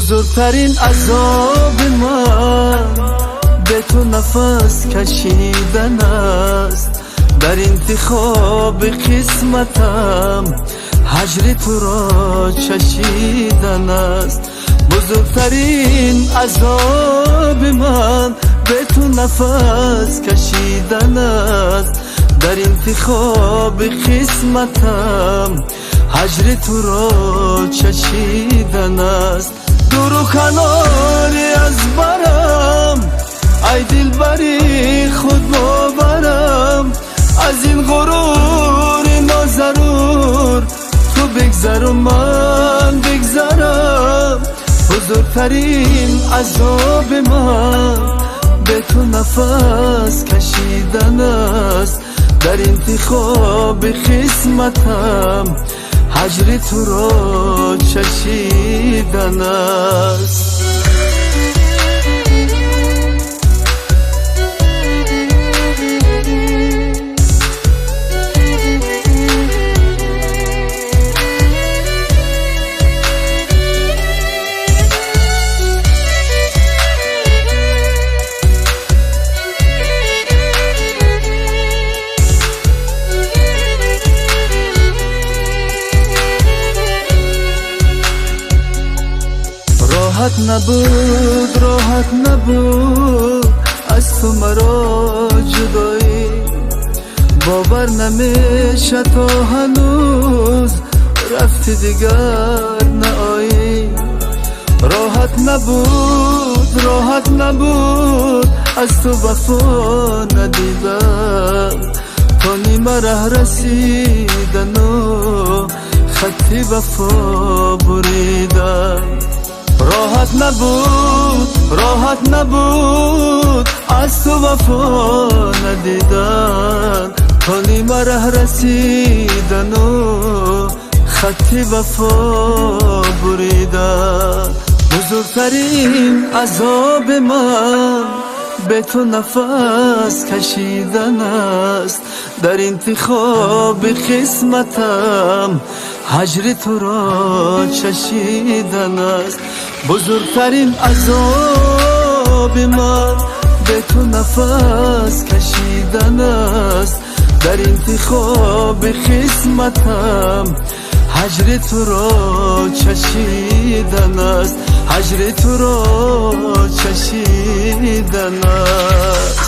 بزرگترین عذاب من به تو نفس کشیدن است. در انتخاب قسمتم هجر تو را چشیدن است. بزرگترین عذاب من به تو نفس کشیدن است. در انتخاب قسمتم هجر تو را چشیدن است. دور و کناری از برم ای دلبری خود باورم، از این غرور ناضرور تو بگذر و من بگذرم. بزرگترین عذاب من به تو نفس کشیدن است. در انتخاب قسمتم هجر تو را چشیدن است. راحت نبود از تو مرا جدایی، باور نمیشه تا هنوز رفتی دیگر نایی. راحت نبود از تو وفا ندیدم، تا نیمه ره رسیدن و خطی وفا بریدم. راحت نبود از تو وفا ندیدن، تا نیمه ره رسیدن و خطی وفا بریدن. بزرگترین عذاب من به تو نفس کشیدن است. در انتخاب قسمتم هجر تو را چشیدن است. بزرگترین عذاب من به تو نفس کشیدن است. در انتخاب قسمتم هجر تو را چشیدن است. هجر تو را چشیدن است.